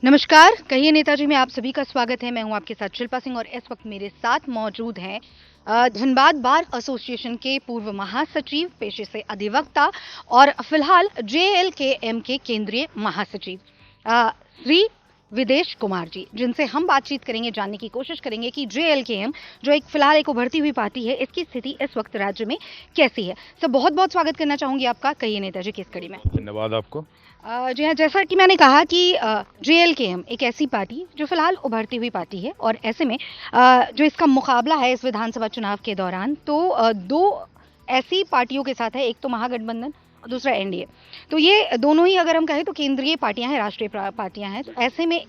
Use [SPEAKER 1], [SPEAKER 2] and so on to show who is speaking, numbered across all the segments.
[SPEAKER 1] नमस्कार, कहिए नेताजी में आप सभी का स्वागत है। मैं हूं आपके साथ शिल्पा सिंह और इस वक्त मेरे साथ मौजूद हैं धनबाद बार एसोसिएशन के पूर्व महासचिव, पेशे से अधिवक्ता और फिलहाल जेएलकेएम के केंद्रीय महासचिव श्री विदेश कुमार जी, जिनसे हम बातचीत करेंगे, जानने की कोशिश करेंगे कि जेएलकेएम जो एक फिलहाल एक उभरती हुई पार्टी है, इसकी स्थिति इस वक्त राज्य में कैसी है। सर, बहुत बहुत स्वागत करना चाहूंगी आपका। कहिए नेताजी की इस कड़ी में।
[SPEAKER 2] धन्यवाद आपको।
[SPEAKER 1] जी हाँ, जैसा कि मैंने कहा कि जेएलकेएम एक ऐसी पार्टी जो फिलहाल उभरती हुई पार्टी है और ऐसे में जो इसका मुकाबला है इस विधानसभा चुनाव के दौरान, तो दो ऐसी पार्टियों के साथ है, एक तो महागठबंधन और दूसरा एनडीए। तो ये दोनों ही अगर हम कहें तो केंद्रीय पार्टियां हैं, राष्ट्रीय पार्टियां हैं। तो ऐसे में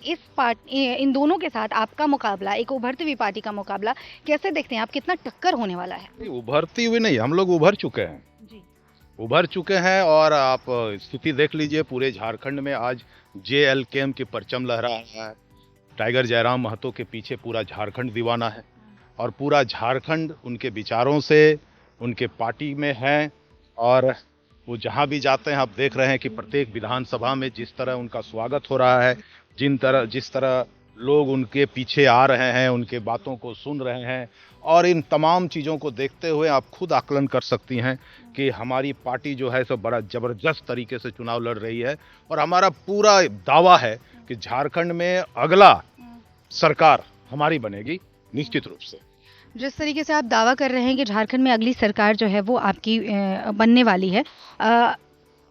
[SPEAKER 1] इन दोनों के साथ आपका मुकाबला, एक उभरती हुई पार्टी का मुकाबला कैसे देखते हैं आप? कितना टक्कर होने वाला है?
[SPEAKER 2] उभरती हुई नहीं, हम लोग उभर चुके हैं। उभर चुके हैं और आप स्थिति देख लीजिए, पूरे झारखंड में आज जेएलकेएम की परचम लहरा रहा है। टाइगर जयराम महतो के पीछे पूरा झारखंड दीवाना है और पूरा झारखंड उनके विचारों से, उनके पार्टी में है। और वो जहां भी जाते हैं, आप देख रहे हैं कि प्रत्येक विधानसभा में जिस तरह उनका स्वागत हो रहा है, जिस तरह लोग उनके पीछे आ रहे हैं, उनके बातों को सुन रहे हैं, और इन तमाम चीज़ों को देखते हुए आप खुद आकलन कर सकती हैं कि हमारी पार्टी जो है सो बड़ा ज़बरदस्त तरीके से चुनाव लड़ रही है। और हमारा पूरा दावा है कि झारखंड में अगला सरकार हमारी बनेगी, निश्चित रूप से।
[SPEAKER 1] जिस तरीके से आप दावा कर रहे हैं कि झारखंड में अगली सरकार जो है वो आपकी बनने वाली है,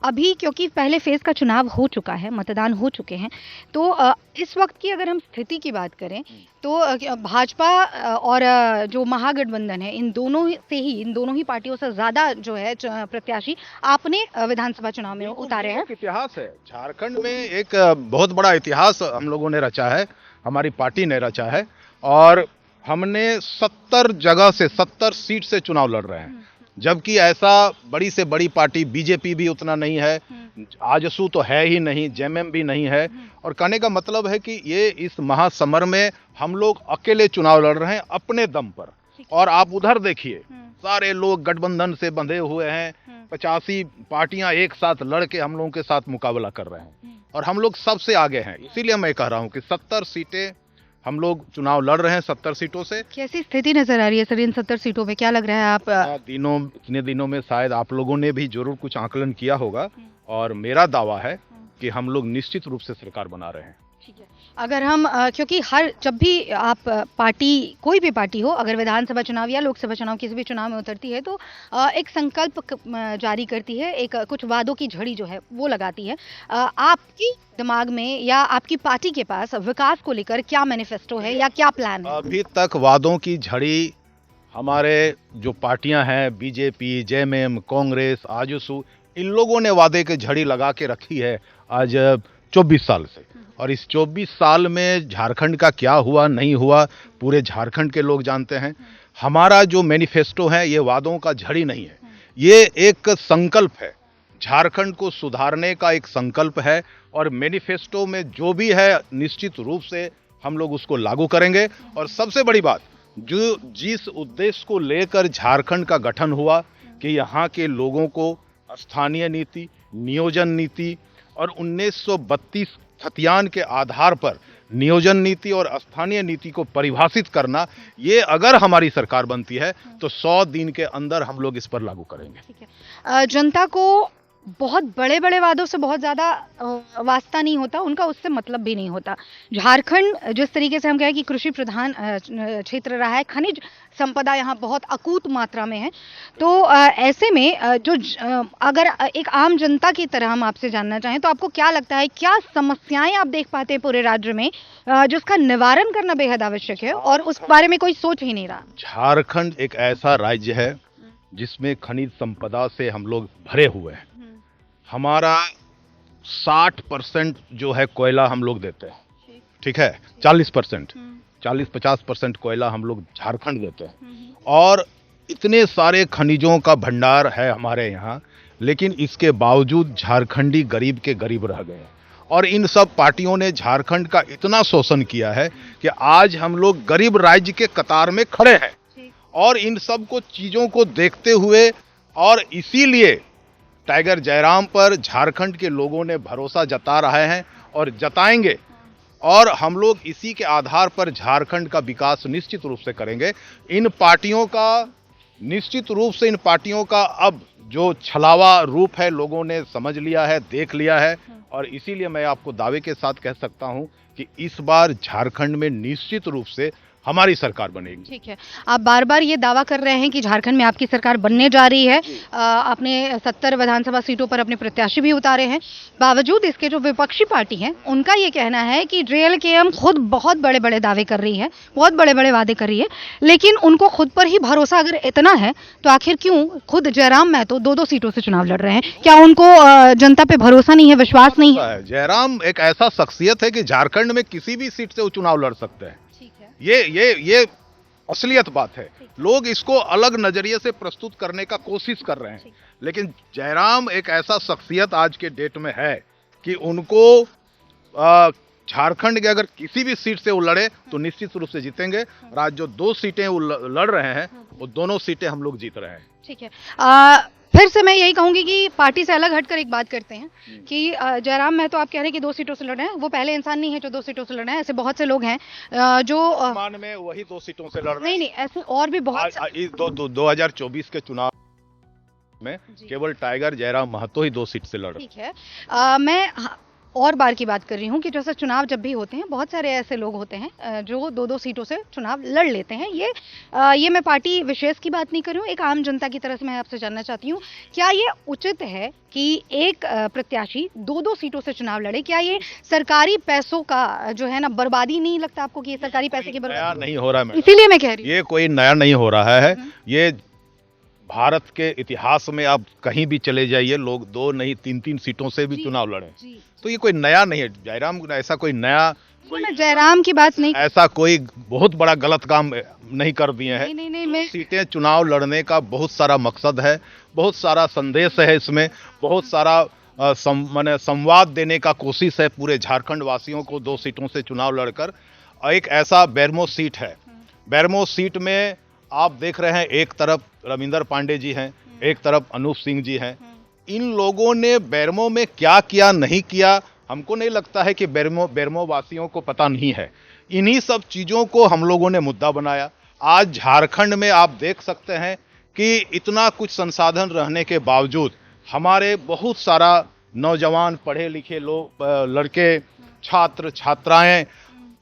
[SPEAKER 1] अभी क्योंकि पहले फेज का चुनाव हो चुका है, मतदान हो चुके हैं, तो इस वक्त की अगर हम स्थिति की बात करें तो भाजपा और जो महागठबंधन है, इन दोनों ही पार्टियों से ज्यादा जो है प्रत्याशी आपने विधानसभा चुनाव में उतारे हैं।
[SPEAKER 2] इतिहास है झारखंड में, एक बहुत बड़ा इतिहास हम लोगों ने रचा है, हमारी पार्टी ने रचा है। और हमने 70 जगह से 70 सीट से चुनाव लड़ रहे हैं, जबकि ऐसा बड़ी से बड़ी पार्टी बीजेपी भी उतना नहीं है, आजसू तो है ही नहीं, जेएमएम भी नहीं है। और कहने का मतलब है कि ये इस महासमर में हम लोग अकेले चुनाव लड़ रहे हैं अपने दम पर। और आप उधर देखिए, सारे लोग गठबंधन से बंधे हुए हैं, 85 पार्टियां एक साथ लड़ के हम लोगों के साथ मुकाबला कर रहे हैं और हम लोग सबसे आगे हैं। इसीलिए मैं कह रहा हूं कि 70 सीटें हम लोग चुनाव लड़ रहे हैं, 70 सीटों से।
[SPEAKER 1] कैसी स्थिति नजर आ रही है सर इन 70 सीटों पे? क्या लग रहा है आप
[SPEAKER 2] इतने दिनों में शायद आप लोगों ने भी जरूर कुछ आकलन किया होगा, और मेरा दावा है कि हम लोग निश्चित रूप से सरकार बना रहे हैं।
[SPEAKER 1] ठीक है। अगर हम क्योंकि जब भी आप पार्टी, कोई भी पार्टी हो, अगर विधानसभा चुनाव या लोकसभा चुनाव किसी भी चुनाव में उतरती है तो एक संकल्प जारी करती है, एक कुछ वादों की झड़ी जो है वो लगाती है। आपकी दिमाग में या आपकी पार्टी के पास विकास को लेकर क्या मैनिफेस्टो है या क्या प्लान है?
[SPEAKER 2] अभी तक वादों की झड़ी हमारे जो पार्टियां हैं, बीजेपी, जेएमएम, कांग्रेस, आजसू, इन लोगों ने वादे की झड़ी लगा के रखी है आज 24 साल से। और इस 24 साल में झारखंड का क्या हुआ नहीं हुआ, पूरे झारखंड के लोग जानते हैं। हमारा जो मैनिफेस्टो है ये वादों का झड़ी नहीं है, ये एक संकल्प है, झारखंड को सुधारने का एक संकल्प है। और मैनिफेस्टो में जो भी है निश्चित रूप से हम लोग उसको लागू करेंगे। और सबसे बड़ी बात, जो जिस उद्देश्य को लेकर झारखंड का गठन हुआ कि यहाँ के लोगों को स्थानीय नीति, नियोजन नीति और 1932 खतियान के आधार पर नियोजन नीति और स्थानीय नीति को परिभाषित करना, ये अगर हमारी सरकार बनती है तो 100 दिन के अंदर हम लोग इस पर लागू करेंगे।
[SPEAKER 1] ठीक है। जनता को बहुत बड़े बड़े वादों से बहुत ज़्यादा वास्ता नहीं होता, उनका उससे मतलब भी नहीं होता। झारखंड जिस तरीके से हम कहें कि कृषि प्रधान क्षेत्र रहा है, खनिज संपदा यहाँ बहुत अकूत मात्रा में है, तो ऐसे में अगर एक आम जनता की तरह हम आपसे जानना चाहें तो आपको क्या लगता है, क्या समस्याएं आप देख पाते हैं पूरे राज्य में जिसका निवारण करना बेहद आवश्यक है और उस बारे में कोई सोच ही नहीं रहा?
[SPEAKER 2] झारखंड एक ऐसा राज्य है जिसमें खनिज संपदा से हम लोग भरे हुए हैं। हमारा 60% जो है कोयला हम लोग देते हैं, ठीक है, 40%, 40-50% कोयला हम लोग झारखंड देते हैं। और इतने सारे खनिजों का भंडार है हमारे यहाँ, लेकिन इसके बावजूद झारखंडी गरीब के गरीब रह गए। और इन सब पार्टियों ने झारखंड का इतना शोषण किया है कि आज हम लोग गरीब राज्य के कतार में खड़े हैं। और इन सब को चीज़ों को देखते हुए और इसीलिए टाइगर जयराम पर झारखंड के लोगों ने भरोसा जता रहे हैं और जताएंगे और हम लोग इसी के आधार पर झारखंड का विकास निश्चित रूप से करेंगे। निश्चित रूप से इन पार्टियों का अब जो छलावा रूप है लोगों ने समझ लिया है, देख लिया है, और इसीलिए मैं आपको दावे के साथ कह सकता हूं कि इस बार झारखंड में निश्चित रूप से हमारी सरकार बनेगी।
[SPEAKER 1] ठीक है, आप बार बार ये दावा कर रहे हैं कि झारखंड में आपकी सरकार बनने जा रही है। आपने 70 विधानसभा सीटों पर अपने प्रत्याशी भी उतारे हैं। बावजूद इसके जो विपक्षी पार्टी हैं उनका ये कहना है कि जेएलकेएम खुद बहुत बड़े बड़े दावे कर रही है, बहुत बड़े बड़े वादे कर रही है, लेकिन उनको खुद पर ही भरोसा अगर इतना है तो आखिर क्यों खुद जयराम महतो 2-2 सीटों से चुनाव लड़ रहे हैं? क्या उनको जनता पे भरोसा नहीं है, विश्वास नहीं है?
[SPEAKER 2] जयराम एक ऐसा शख्सियत है कि झारखंड में किसी भी सीट से वो चुनाव लड़ सकते हैं। ये असलियत बात है। लोग इसको अलग नजरिए से प्रस्तुत करने का कोशिश कर रहे हैं, लेकिन जयराम एक ऐसा शख्सियत आज के डेट में है कि उनको झारखंड के अगर किसी भी सीट से वो लड़े तो निश्चित रूप से जीतेंगे। और आज जो 2 सीटें वो लड़ रहे हैं वो दोनों सीटें हम लोग जीत रहे हैं।
[SPEAKER 1] ठीक है, फिर से मैं यही कहूंगी कि पार्टी से अलग हटकर एक बात करते हैं कि जयराम महतो आप कह रहे हैं कि 2 सीटों से लड़ रहे हैं। वो पहले इंसान नहीं है जो 2 सीटों से लड़ रहे हैं। ऐसे बहुत से लोग हैं जो
[SPEAKER 2] मान में वही 2 सीटों से लड़ रहे हैं।
[SPEAKER 1] नहीं, ऐसे और भी बहुत
[SPEAKER 2] 2024 के चुनाव में केवल टाइगर जयराम महतो ही 2 सीट से लड़ रहे हैं।
[SPEAKER 1] ठीक है, मैं और बार की बात कर रही हूँ कि जैसे चुनाव जब भी होते हैं बहुत सारे ऐसे लोग होते हैं जो 2-2 सीटों से चुनाव लड़ लेते हैं। ये मैं पार्टी विशेष की बात नहीं कर रही हूँ, एक आम जनता की तरह से मैं आपसे जानना चाहती हूँ, क्या ये उचित है कि एक प्रत्याशी 2-2 सीटों से चुनाव लड़े? क्या ये सरकारी पैसों का जो है ना बर्बादी नहीं लगता आपको कि ये सरकारी पैसे की बर्बादी
[SPEAKER 2] नहीं हो रहा है?
[SPEAKER 1] इसीलिए मैं कह रही हूँ
[SPEAKER 2] ये कोई नया नहीं हो रहा है। ये भारत के इतिहास में आप कहीं भी चले जाइए, लोग 2 नहीं 3-3 सीटों से भी चुनाव लड़े, तो ये कोई नया नहीं है। जयराम ऐसा कोई नया
[SPEAKER 1] मैं जयराम की बात नहीं,
[SPEAKER 2] ऐसा कोई बहुत बड़ा गलत काम नहीं कर दिए हैं।
[SPEAKER 1] नहीं,
[SPEAKER 2] सीटें चुनाव लड़ने का बहुत सारा मकसद है, बहुत सारा संदेश है इसमें, बहुत सारा संवाद देने का कोशिश है पूरे झारखंड वासियों को 2 सीटों से चुनाव लड़कर। एक ऐसा बेरमो सीट है, बेरमो सीट में आप देख रहे हैं एक तरफ रविंदर पांडे जी हैं, एक तरफ अनूप सिंह जी हैं। इन लोगों ने बेरमो में क्या किया नहीं किया हमको नहीं लगता है कि बेरमो वासियों को पता नहीं है। इन्हीं सब चीज़ों को हम लोगों ने मुद्दा बनाया। आज झारखंड में आप देख सकते हैं कि इतना कुछ संसाधन रहने के बावजूद हमारे बहुत सारा नौजवान पढ़े लिखे लोग, लड़के, छात्र छात्राएं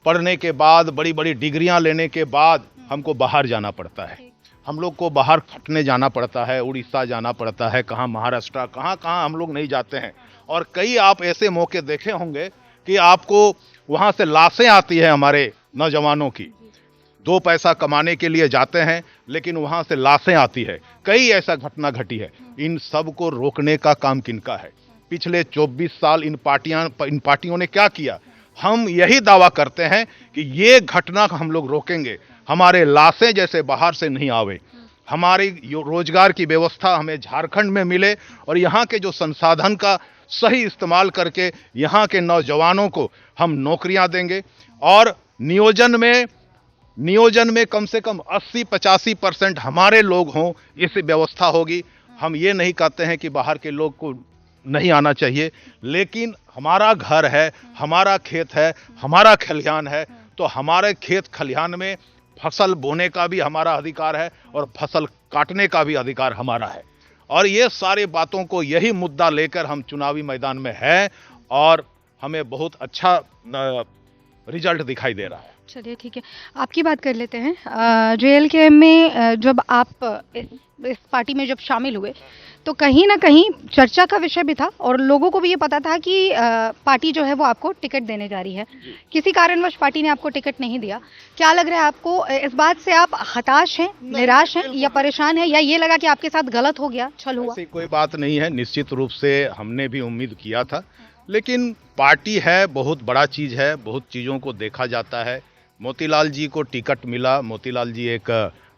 [SPEAKER 2] पढ़ने के बाद बड़ी बड़ी डिग्रियां लेने के बाद हमको बाहर जाना पड़ता है। हम लोग को बाहर खटने जाना पड़ता है, उड़ीसा जाना पड़ता है, कहाँ महाराष्ट्र, कहाँ कहाँ हम लोग नहीं जाते हैं। और कई आप ऐसे मौके देखे होंगे कि आपको वहाँ से लाशें आती है हमारे नौजवानों की, 2 पैसा कमाने के लिए जाते हैं लेकिन वहाँ से लाशें आती है। कई ऐसा घटना घटी है। इन सब को रोकने का काम किनका है? पिछले 24 साल इन पार्टियों ने क्या किया? हम यही दावा करते हैं कि ये घटना हम लोग रोकेंगे। हमारे लाशें जैसे बाहर से नहीं आवे, हमारी रोजगार की व्यवस्था हमें झारखंड में मिले और यहाँ के जो संसाधन का सही इस्तेमाल करके यहाँ के नौजवानों को हम नौकरियां देंगे। और नियोजन में कम से कम 80-85% हमारे लोग हों, इस व्यवस्था होगी। हम ये नहीं कहते हैं कि बाहर के लोग को नहीं आना चाहिए, लेकिन हमारा घर है, हमारा खेत है, हमारा खलिहान है, तो हमारे खेत खलिहान में फसल बोने का भी हमारा अधिकार है और फसल काटने का भी अधिकार हमारा है। और ये सारी बातों को, यही मुद्दा लेकर हम चुनावी मैदान में हैं और हमें बहुत अच्छा रिजल्ट दिखाई दे रहा है।
[SPEAKER 1] चलिए ठीक है, आपकी बात कर लेते हैं। जेएलकेएम में जब आप इस पार्टी में जब शामिल हुए तो कहीं ना कहीं चर्चा का विषय भी था और लोगों को भी ये पता था कि पार्टी जो है वो आपको टिकट देने जा रही है। किसी कारणवश पार्टी ने आपको टिकट नहीं दिया। क्या लग रहा है आपको? इस बात से आप हताश हैं, निराश हैं या परेशान हैं, या ये लगा कि आपके साथ गलत हो गया, छल हुआ?
[SPEAKER 2] ऐसी कोई बात नहीं है। निश्चित रूप से हमने भी उम्मीद किया था, लेकिन पार्टी है, बहुत बड़ा चीज है, बहुत चीजों को देखा जाता है। मोतीलाल जी को टिकट मिला। मोतीलाल जी एक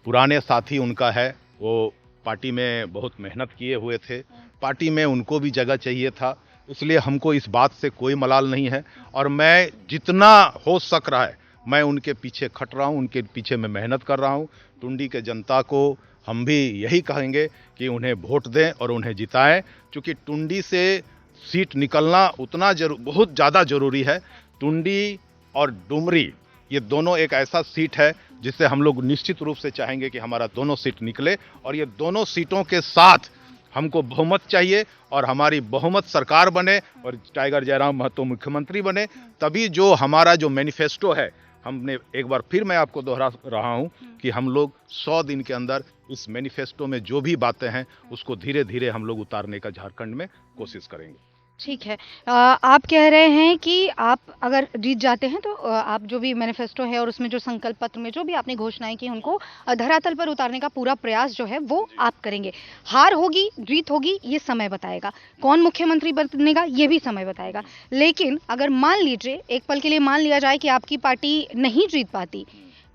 [SPEAKER 2] पुराने साथी उनका है, वो पार्टी में बहुत मेहनत किए हुए थे, पार्टी में उनको भी जगह चाहिए था, इसलिए हमको इस बात से कोई मलाल नहीं है। और मैं जितना हो सक रहा है मैं उनके पीछे खट रहा हूँ, उनके पीछे मैं मेहनत कर रहा हूँ। टुंडी के जनता को हम भी यही कहेंगे कि उन्हें वोट दें और उन्हें जिताएं, क्योंकि टुंडी से सीट निकलना बहुत ज़्यादा ज़रूरी है। टुंडी और डुमरी, ये दोनों एक ऐसा सीट है जिससे हम लोग निश्चित रूप से चाहेंगे कि हमारा दोनों सीट निकले, और ये दोनों सीटों के साथ हमको बहुमत चाहिए और हमारी बहुमत सरकार बने और टाइगर जयराम महतो मुख्यमंत्री बने। तभी जो हमारा जो मैनिफेस्टो है, हमने एक बार फिर मैं आपको दोहरा रहा हूं कि हम लोग 100 दिन के अंदर इस मैनिफेस्टो में जो भी बातें हैं उसको धीरे धीरे हम लोग उतारने का झारखंड में कोशिश करेंगे।
[SPEAKER 1] ठीक है। आप कह रहे हैं कि आप अगर जीत जाते हैं तो आप जो भी मैनिफेस्टो है और उसमें जो संकल्प पत्र में जो भी आपने घोषणाएं की उनको धरातल पर उतारने का पूरा प्रयास जो है वो आप करेंगे। हार होगी, जीत होगी, ये समय बताएगा। कौन मुख्यमंत्री बनेगा ये भी समय बताएगा। लेकिन अगर मान लीजिए, एक पल के लिए मान लिया जाए कि आपकी पार्टी नहीं जीत पाती,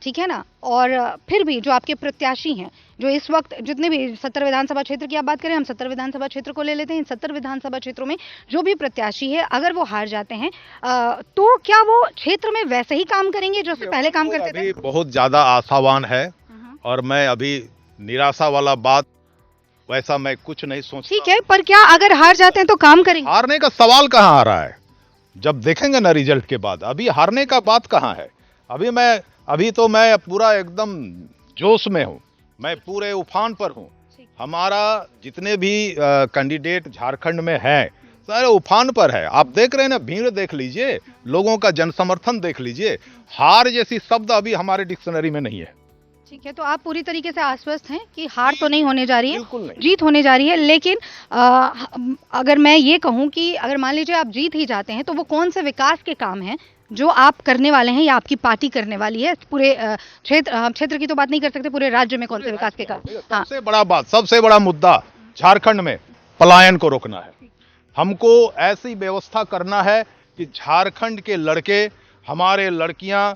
[SPEAKER 1] ठीक है ना, और फिर भी जो आपके प्रत्याशी हैं, जो इस वक्त जितने भी 70 विधानसभा क्षेत्र की आप बात करें, हम 70 विधानसभा क्षेत्र को ले लेते हैं। इन 70 विधानसभा क्षेत्रों में जो भी प्रत्याशी है, अगर वो हार जाते हैं तो क्या वो क्षेत्र में वैसे ही काम करेंगे जैसे पहले काम करते थे?
[SPEAKER 2] अभी बहुत ज्यादा आशावान है और मैं अभी निराशा वाला बात वैसा मैं कुछ नहीं सोच।
[SPEAKER 1] ठीक है, पर क्या अगर हार जाते हैं तो काम करेंगे?
[SPEAKER 2] हारने का सवाल कहाँ आ रहा है? जब देखेंगे ना रिजल्ट के बाद, अभी हारने का बात कहाँ है? अभी तो मैं पूरा एकदम जोश में हूँ, मैं पूरे उफान पर हूँ। हमारा जितने भी कैंडिडेट झारखंड में है सारे उफान पर है। आप देख रहे हैं ना, भीड़ देख लीजिए, लोगों का जनसमर्थन देख लीजिए। हार जैसी शब्द अभी हमारे डिक्शनरी में नहीं है।
[SPEAKER 1] ठीक है, तो आप पूरी तरीके से आश्वस्त हैं कि हार तो नहीं होने जा रही है,
[SPEAKER 2] बिल्कुल नहीं।
[SPEAKER 1] जीत होने जा रही है। लेकिन अगर मैं ये कहूं कि अगर मान लीजिए आप जीत ही जाते हैं तो वो कौन से विकास के काम हैं जो आप करने वाले हैं या आपकी पार्टी करने वाली है? पूरे क्षेत्र की तो बात नहीं कर सकते, पूरे राज्य में कौन से विकास के काम? हाँ,
[SPEAKER 2] सबसे बड़ा मुद्दा झारखंड में पलायन को रोकना है। हमको ऐसी व्यवस्था करना है कि झारखंड के लड़के, हमारे लड़कियां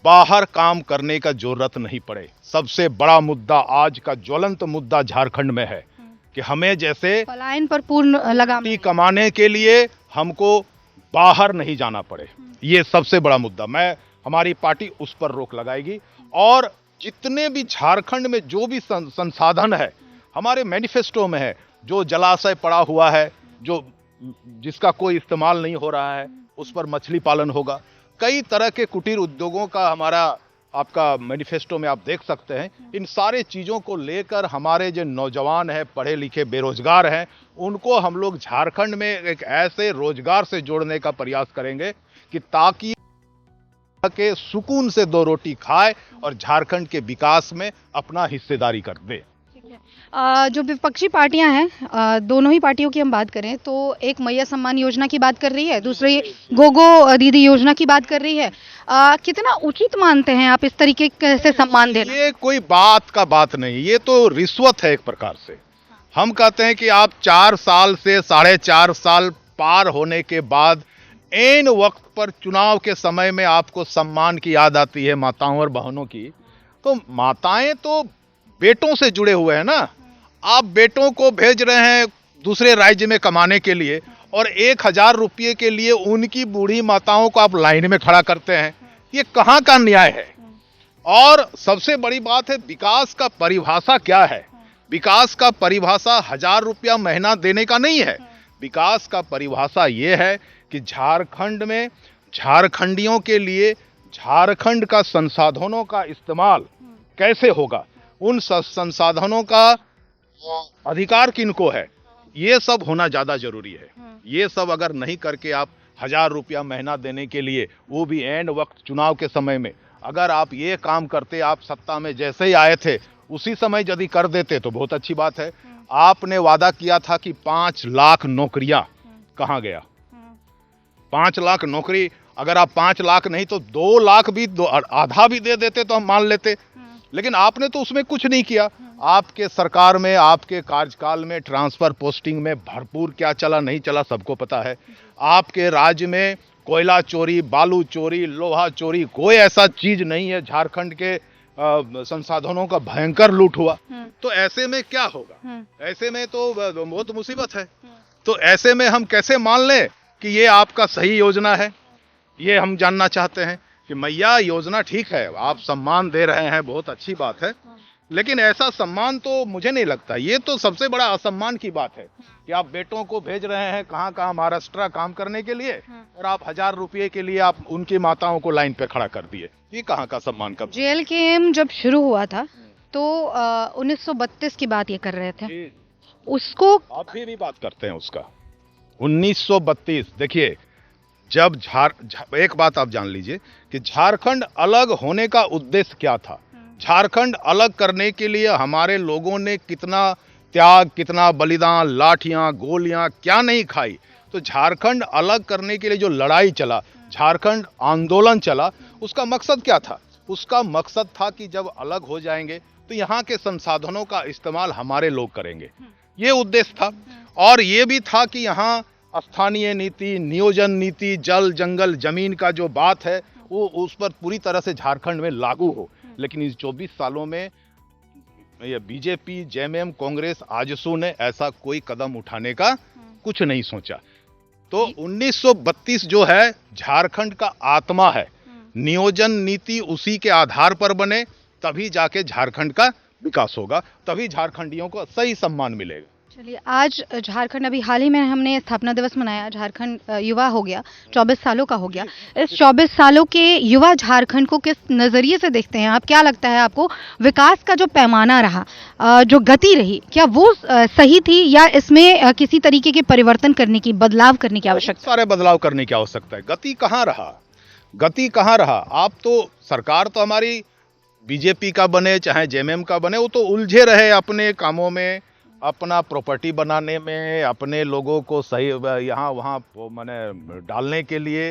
[SPEAKER 2] बाहर काम करने का जरूरत नहीं पड़े। सबसे बड़ा मुद्दा, आज का ज्वलंत मुद्दा झारखंड में है कि हमें जैसे
[SPEAKER 1] पलायन पर पूर्ण लगाम
[SPEAKER 2] कमाने के लिए हमको बाहर नहीं जाना पड़े। ये सबसे बड़ा मुद्दा, हमारी पार्टी उस पर रोक लगाएगी। और जितने भी झारखंड में जो भी संसाधन है, हमारे मैनिफेस्टो में है, जो जलाशय पड़ा हुआ है, जिसका कोई इस्तेमाल नहीं हो रहा है, उस पर मछली पालन होगा। कई तरह के कुटीर उद्योगों का हमारा आपका मैनिफेस्टो में आप देख सकते हैं। इन सारे चीजों को लेकर हमारे जो नौजवान हैं, पढ़े लिखे बेरोजगार हैं, उनको हम लोग झारखंड में एक ऐसे रोजगार से जोड़ने का प्रयास करेंगे कि ताकि के सुकून से दो रोटी खाए और झारखंड के विकास में अपना हिस्सेदारी कर दे।
[SPEAKER 1] जो विपक्षी पार्टियां हैं, दोनों ही पार्टियों की हम बात करें तो एक मैया सम्मान योजना की बात कर रही है, दूसरी गोगो दीदी योजना की बात कर रही है। कितना उचित मानते हैं आप इस तरीके से सम्मान देना?
[SPEAKER 2] ये कोई बात नहीं, ये तो रिश्वत है एक प्रकार से। हम कहते हैं कि आप 4 साल से 4.5 साल पार होने के बाद ऐन वक्त पर चुनाव के समय में आपको सम्मान की याद आती है माताओं और बहनों की। तो माताएं तो बेटों से जुड़े हुए हैं ना। आप बेटों को भेज रहे हैं दूसरे राज्य में कमाने के लिए और 1000 रुपये के लिए उनकी बूढ़ी माताओं को आप लाइन में खड़ा करते हैं। ये कहाँ का न्याय है? और सबसे बड़ी बात है, विकास का परिभाषा क्या है? विकास का परिभाषा 1000 रुपया महीना देने का नहीं है। विकास का परिभाषा ये है कि झारखंड में झारखंडियों के लिए झारखंड का संसाधनों का इस्तेमाल कैसे होगा, उन संसाधनों का अधिकार किनको है, ये सब होना ज्यादा जरूरी है। ये सब अगर नहीं करके आप 1000 रुपया महीना देने के लिए, वो भी एंड वक्त चुनाव के समय में, अगर आप ये काम करते, आप सत्ता में जैसे ही आए थे उसी समय यदि कर देते तो बहुत अच्छी बात है। आपने वादा किया था कि 5 लाख नौकरियां, कहां गया 5 लाख नौकरी? अगर आप 5 लाख नहीं तो 2 लाख भी, आधा भी दे देते तो हम मान लेते। लेकिन आपने तो उसमें कुछ नहीं किया। आपके सरकार में, आपके कार्यकाल में ट्रांसफर पोस्टिंग में भरपूर क्या चला नहीं चला सबको पता है। आपके राज्य में कोयला चोरी, बालू चोरी, लोहा चोरी, कोई ऐसा चीज नहीं है। झारखंड के संसाधनों का भयंकर लूट हुआ। तो ऐसे में क्या होगा? ऐसे में तो बहुत मुसीबत है। तो ऐसे में हम कैसे मान लें कि ये आपका सही योजना है? ये हम जानना चाहते हैं कि मैया योजना ठीक है, आप सम्मान दे रहे हैं, बहुत अच्छी बात है, लेकिन ऐसा सम्मान तो मुझे नहीं लगता। ये तो सबसे बड़ा असम्मान की बात है कि आप बेटों को भेज रहे हैं कहाँ कहाँ महाराष्ट्र काम करने के लिए, और आप 1000 रुपये के लिए आप उनकी माताओं को लाइन पे खड़ा कर दिए। ये कहाँ का सम्मान का?
[SPEAKER 1] जेएलकेएम जब शुरू हुआ था तो 1932 की बात ये कर रहे थे,
[SPEAKER 2] जी,
[SPEAKER 1] उसको
[SPEAKER 2] अभी भी बात करते हैं उसका। 1932, देखिए, जब एक बात आप जान लीजिए कि झारखंड अलग होने का उद्देश्य क्या था। झारखंड अलग करने के लिए हमारे लोगों ने कितना त्याग, कितना बलिदान, लाठियां, गोलियां क्या नहीं खाई। तो झारखंड अलग करने के लिए जो लड़ाई चला, झारखंड आंदोलन चला, उसका मकसद क्या था? उसका मकसद था कि जब अलग हो जाएंगे तो यहाँ के संसाधनों का इस्तेमाल हमारे लोग करेंगे। ये उद्देश्य था। और ये भी था कि यहाँ स्थानीय नीति, नियोजन नीति, जल जंगल जमीन का जो बात है वो उस पर पूरी तरह से झारखंड में लागू हो। लेकिन इस 24 सालों में ये बीजेपी, जेएमएम, कांग्रेस, आजसू ने ऐसा कोई कदम उठाने का कुछ नहीं सोचा। तो 1932 जो है झारखंड का आत्मा है। नियोजन नीति उसी के आधार पर बने, तभी जाके झारखंड का विकास होगा, तभी झारखंडियों को सही सम्मान मिलेगा।
[SPEAKER 1] चलिए, आज झारखंड, अभी हाल ही में हमने स्थापना दिवस मनाया, झारखंड युवा हो गया, 24 सालों का हो गया। इस 24 सालों के युवा झारखंड को किस नज़रिए से देखते हैं आप? क्या लगता है आपको, विकास का जो पैमाना रहा, जो गति रही, क्या वो सही थी, या इसमें किसी तरीके के परिवर्तन करने की, बदलाव करने की आवश्यकता?
[SPEAKER 2] सारे बदलाव करने की आवश्यकता है। गति कहाँ रहा? गति कहाँ रहा? आप तो, सरकार तो हमारी बीजेपी का बने चाहे जेएमएम का बने, वो तो उलझे रहे अपने कामों में, अपना प्रॉपर्टी बनाने में, अपने लोगों को सही यहाँ वहाँ माने डालने के लिए।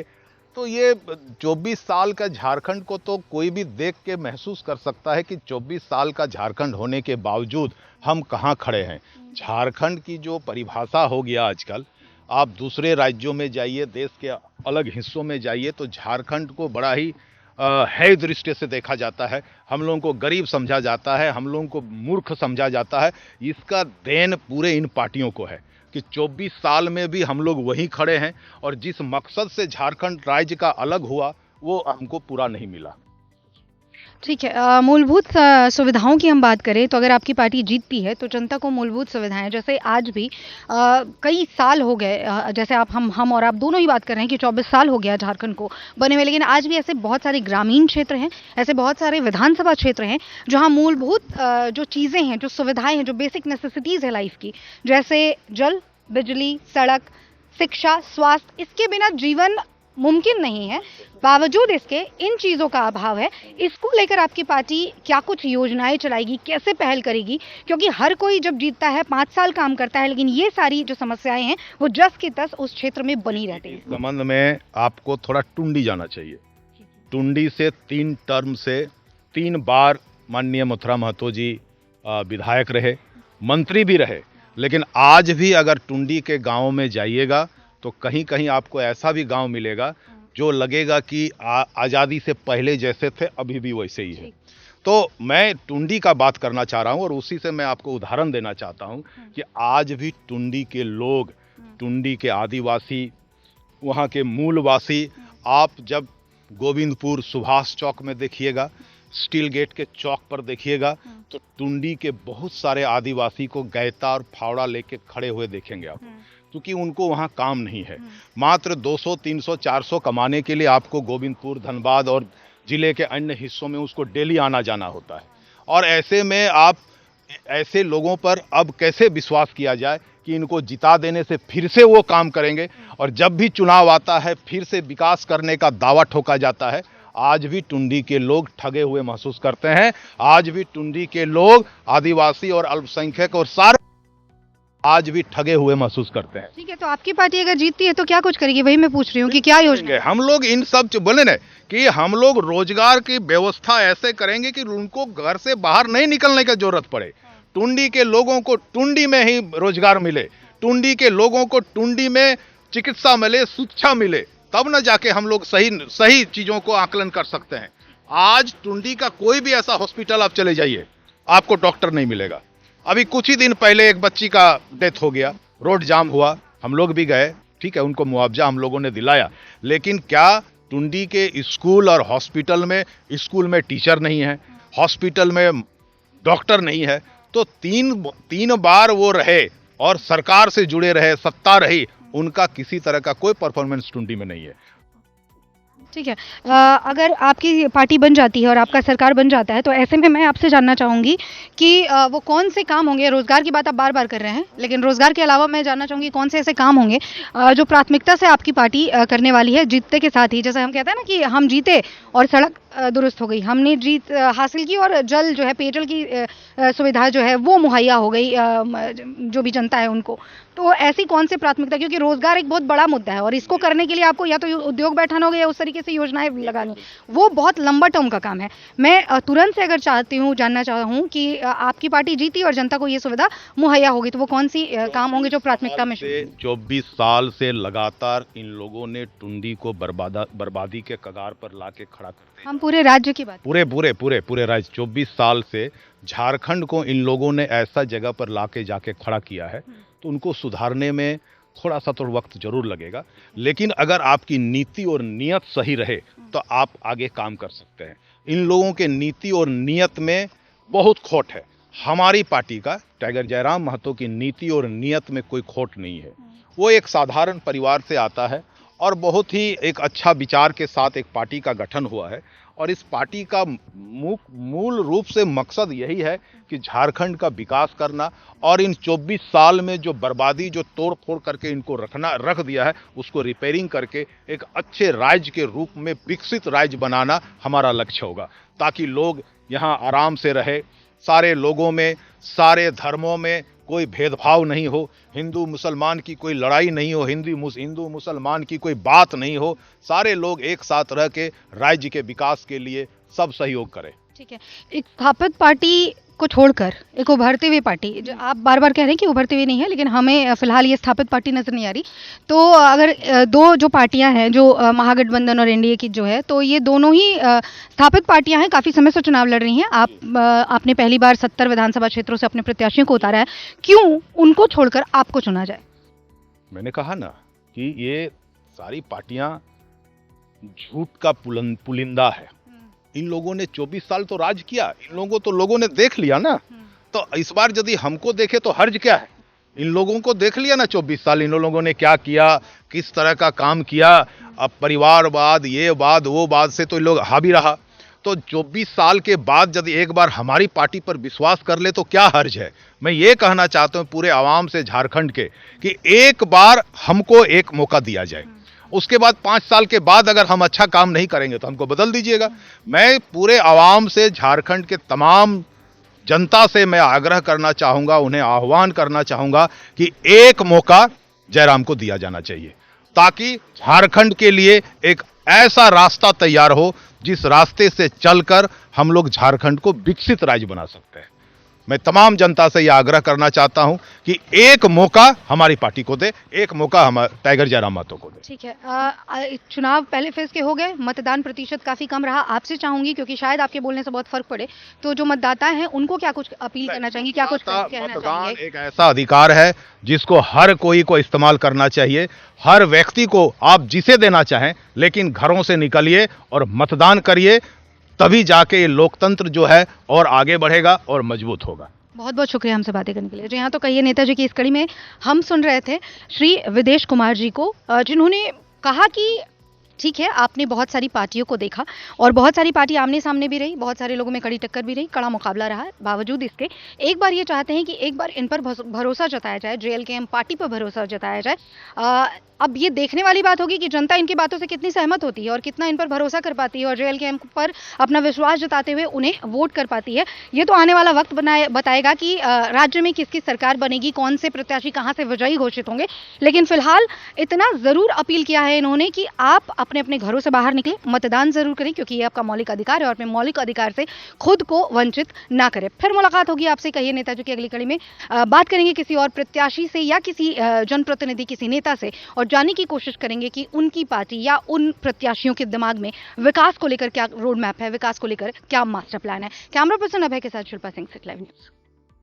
[SPEAKER 2] तो ये 24 साल का झारखंड को तो कोई भी देख के महसूस कर सकता है कि 24 साल का झारखंड होने के बावजूद हम कहाँ खड़े हैं। झारखंड की जो परिभाषा हो गया आजकल, आप दूसरे राज्यों में जाइए, देश के अलग हिस्सों में जाइए, तो झारखंड को बड़ा ही है दृष्टि से देखा जाता है। हम लोगों को गरीब समझा जाता है, हम लोगों को मूर्ख समझा जाता है। इसका देन पूरे इन पार्टियों को है कि 24 साल में भी हम लोग वहीं खड़े हैं, और जिस मकसद से झारखंड राज्य का अलग हुआ वो हमको पूरा नहीं मिला।
[SPEAKER 1] ठीक है, मूलभूत सुविधाओं की हम बात करें तो अगर आपकी पार्टी जीतती है तो जनता को मूलभूत सुविधाएं, जैसे आज भी कई साल हो गए, जैसे हम और आप दोनों ही बात कर रहे हैं कि 24 साल हो गया झारखंड को बने हुए, लेकिन आज भी ऐसे बहुत सारे ग्रामीण क्षेत्र हैं, ऐसे बहुत सारे विधानसभा क्षेत्र हैं जहां मूलभूत जो चीज़ें हैं, जो सुविधाएं हैं, जो बेसिक नेसेसिटीज़ है लाइफ की, जैसे जल, बिजली, सड़क, शिक्षा, स्वास्थ्य, इसके बिना जीवन मुमकिन नहीं है। बावजूद इसके इन चीज़ों का अभाव है। इसको लेकर आपकी पार्टी क्या कुछ योजनाएं चलाएगी, कैसे पहल करेगी? क्योंकि हर कोई जब जीतता है 5 साल काम करता है, लेकिन ये सारी जो समस्याएं हैं वो जस की तस उस क्षेत्र में बनी रहती है।
[SPEAKER 2] इस संबंध में आपको थोड़ा टुंडी जाना चाहिए। टुंडी से 3 टर्म से 3 बार माननीय मथुरा महतो जी विधायक रहे, मंत्री भी रहे। लेकिन आज भी अगर टुंडी के गाँव में जाइएगा तो कहीं कहीं आपको ऐसा भी गांव मिलेगा जो लगेगा कि आज़ादी से पहले जैसे थे अभी भी वैसे ही है। तो मैं टुंडी का बात करना चाह रहा हूं, और उसी से मैं आपको उदाहरण देना चाहता हूं कि आज भी टुंडी के लोग, टुंडी के आदिवासी, वहां के मूलवासी, आप जब गोविंदपुर सुभाष चौक में देखिएगा, स्टील गेट के चौक पर देखिएगा, तो टुंडी के बहुत सारे आदिवासी को गैता और फावड़ा लेके खड़े हुए देखेंगे आप, क्योंकि उनको वहाँ काम नहीं है। मात्र 200, 300, 400 कमाने के लिए आपको गोविंदपुर, धनबाद और जिले के अन्य हिस्सों में उसको डेली आना जाना होता है। और ऐसे में आप ऐसे लोगों पर अब कैसे विश्वास किया जाए कि इनको जिता देने से फिर से वो काम करेंगे, और जब भी चुनाव आता है फिर से विकास करने का दावा ठोका जाता है। आज भी टुंडी के लोग ठगे हुए महसूस करते हैं। आज भी टुंडी के लोग, आदिवासी और अल्पसंख्यक और सारे आज भी ठगे हुए महसूस करते हैं।
[SPEAKER 1] ठीक है, तो आपकी पार्टी अगर जीतती है तो क्या कुछ करेगी? वही मैं पूछ रही हूँ कि क्या योजना?
[SPEAKER 2] हम लोग इन सब बोले ना कि हम लोग रोजगार की व्यवस्था ऐसे करेंगे कि उनको घर से बाहर नहीं निकलने की जरूरत पड़े। टुंडी के लोगों को टुंडी में ही रोजगार मिले, टुंडी के लोगों को टुंडी में चिकित्सा मिले, शिक्षा मिले, तब न जाके हम लोग सही चीजों को आकलन कर सकते हैं। आज टुंडी का कोई भी ऐसा हॉस्पिटल आप चले जाइए, आपको डॉक्टर नहीं मिलेगा। अभी कुछ ही दिन पहले एक बच्ची का डेथ हो गया, रोड जाम हुआ, हम लोग भी गए, ठीक है, उनको मुआवजा हम लोगों ने दिलाया। लेकिन क्या टुंडी के स्कूल और हॉस्पिटल में टीचर नहीं है, हॉस्पिटल में डॉक्टर नहीं है, तो तीन बार वो रहे और सरकार से जुड़े रहे, सत्ता रही, उनका किसी तरह का कोई परफॉर्मेंस टुंडी में नहीं है।
[SPEAKER 1] ठीक है। अगर आपकी पार्टी बन जाती है और आपका सरकार बन जाता है तो ऐसे में मैं आपसे जानना चाहूँगी कि वो कौन से काम होंगे, रोज़गार की बात आप बार-बार कर रहे हैं, लेकिन रोज़गार के अलावा मैं जानना चाहूँगी कौन से ऐसे काम होंगे जो प्राथमिकता से आपकी पार्टी करने वाली है जीतते के साथ ही? जैसे हम कहते हैं ना कि हम जीते और सड़क दुरुस्त हो गई, हमने जीत हासिल की और जल जो है, पेयजल की सुविधा जो है वो मुहैया हो गई जो भी जनता है उनको। तो ऐसी कौन सी प्राथमिकता, क्योंकि रोज़गार एक बहुत बड़ा मुद्दा है और इसको करने के लिए आपको या तो उद्योग बैठाना होगा या उस तरीके से योजनाएँ लगानी, वो बहुत लंबा टर्म का काम है। मैं तुरंत से अगर जानना चाहूँ कि आपकी पार्टी जीती और जनता को ये सुविधा मुहैया होगी, तो वो कौन-सी काम होंगे जो प्राथमिकता में
[SPEAKER 2] से 24 साल से लगातार इन लोगों ने टुंडी को बर्बादी के कगार पर लाके खड़ा कर दिया।
[SPEAKER 1] हम पूरे राज्य की बात
[SPEAKER 2] पूरे राज्य 24 साल से झारखंड को इन लोगों ने ऐसा जगह पर लाके जाके खड़ा किया है, तो उनको सुधारने में थोड़ा सा तो वक्त जरूर लगेगा, लेकिन अगर आपकी नीति और नियत सही रहे तो आप आगे काम कर सकते हैं। इन लोगों के नीति और नियत में बहुत खोट है। हमारी पार्टी का, टाइगर जयराम महतो की नीति और नियत में कोई खोट नहीं है। वो एक साधारण परिवार से आता है और बहुत ही एक अच्छा विचार के साथ एक पार्टी का गठन हुआ है, और इस पार्टी का मूल रूप से मकसद यही है कि झारखंड का विकास करना, और इन 24 साल में जो बर्बादी, जो तोड़ फोड़ करके इनको रख दिया है, उसको रिपेयरिंग करके एक अच्छे राज्य के रूप में विकसित राज्य बनाना हमारा लक्ष्य होगा, ताकि लोग यहाँ आराम से रहे, सारे लोगों में, सारे धर्मों में कोई भेदभाव नहीं हो, हिंदू मुसलमान की कोई लड़ाई नहीं हो, हिंदू मुसलमान की कोई बात नहीं हो, सारे लोग एक साथ रह के राज्य के विकास के लिए सब सहयोग करें।
[SPEAKER 1] ठीक है। एक स्थापित पार्टी को छोड़कर एक उभरती हुई पार्टी, जो आप बार-बार कह रहे हैं कि उभरती हुई नहीं है, लेकिन हमें फिलहाल ये स्थापित पार्टी नज़र नहीं आ रही। तो अगर दो जो पार्टियां हैं, जो महागठबंधन और एनडीए की जो है, तो ये दोनों ही स्थापित पार्टियां हैं, काफ़ी समय से चुनाव लड़ रही हैं। आपने पहली बार 70 विधानसभा क्षेत्रों से अपने प्रत्याशियों को उतारा है, क्यों उनको छोड़कर आपको चुना जाए?
[SPEAKER 2] मैंने कहा ना कि ये सारी पार्टियां झूठ का पुलिंदा है। इन लोगों ने 24 साल तो राज किया, इन लोगों तो लोगों ने देख लिया ना, तो इस बार यदि हमको देखे तो हर्ज क्या है? इन लोगों को देख लिया ना 24 साल इन लोगों ने क्या किया, किस तरह का काम किया। अब परिवारवाद, ये बात वो बात से तो इन लोग हावी रहा, तो 24 साल के बाद यदि एक बार हमारी पार्टी पर विश्वास कर ले तो क्या हर्ज है? मैं ये कहना चाहता हूँ पूरे आवाम से झारखंड के कि एक बार हमको एक मौका दिया जाए, उसके बाद 5 साल के बाद अगर हम अच्छा काम नहीं करेंगे तो हमको बदल दीजिएगा। मैं पूरे आवाम से, झारखंड के तमाम जनता से मैं आग्रह करना चाहूँगा, उन्हें आह्वान करना चाहूँगा कि एक मौका जयराम को दिया जाना चाहिए, ताकि झारखंड के लिए एक ऐसा रास्ता तैयार हो जिस रास्ते से चलकर हम लोग झारखंड को विकसित राज्य बना सकते हैं। मैं तमाम जनता से यह आग्रह करना चाहता हूं कि एक मौका हमारी पार्टी को दे, एक मौका हम टाइगर जयराम महतो को दे।
[SPEAKER 1] ठीक है। चुनाव पहले फेज के हो गए, मतदान प्रतिशत काफी कम रहा। आपसे चाहूंगी, क्योंकि शायद आपके बोलने से बहुत फर्क पड़े, तो जो मतदाता हैं उनको क्या कुछ अपील करना चाहेंगे, क्या कुछ कहना चाहिए?
[SPEAKER 2] मतदान एक ऐसा अधिकार है जिसको हर कोई को इस्तेमाल करना चाहिए। हर व्यक्ति को आप जिसे देना चाहें, लेकिन घरों से निकलिए और मतदान करिए, तभी जाके ये लोकतंत्र जो है और आगे बढ़ेगा और मजबूत होगा।
[SPEAKER 1] बहुत बहुत शुक्रिया हमसे बातें करने के लिए। जी हाँ, तो कहिए नेताजी की इस कड़ी में हम सुन रहे थे श्री विदेश कुमार जी को, जिन्होंने कहा कि ठीक है, आपने बहुत सारी पार्टियों को देखा और बहुत सारी पार्टी आमने सामने भी रही, बहुत सारे लोगों में कड़ी टक्कर भी रही, कड़ा मुकाबला रहा। बावजूद इसके एक बार ये चाहते हैं कि एक बार इन पर भरोसा जताया जाए, जेएलकेएम पार्टी पर भरोसा जताया जाए। अब ये देखने वाली बात होगी कि जनता इनकी बातों से कितनी सहमत होती है और कितना इन पर भरोसा कर पाती है और जेएलकेएम पर अपना विश्वास जताते हुए उन्हें वोट कर पाती है। ये तो आने वाला वक्त बताएगा कि राज्य में किसकी सरकार बनेगी, कौन से प्रत्याशी कहाँ से विजयी घोषित होंगे। लेकिन फिलहाल इतना जरूर अपील किया है इन्होंने कि आप अपने अपने घरों से बाहर निकले, मतदान जरूर करें, क्योंकि ये आपका मौलिक अधिकार है और अपने मौलिक अधिकार से खुद को वंचित ना करें। फिर मुलाकात होगी आपसे कहिए नेताजी की अगली कड़ी में। बात करेंगे किसी और प्रत्याशी से या किसी जनप्रतिनिधि, किसी नेता से, और जानने की कोशिश करेंगे कि उनकी पार्टी या उन प्रत्याशियों के दिमाग में विकास को लेकर क्या रोड मैप है, विकास को लेकर क्या मास्टर प्लान है। कैमरा पर्सन अभय के साथ Shilpa Singh, city live news.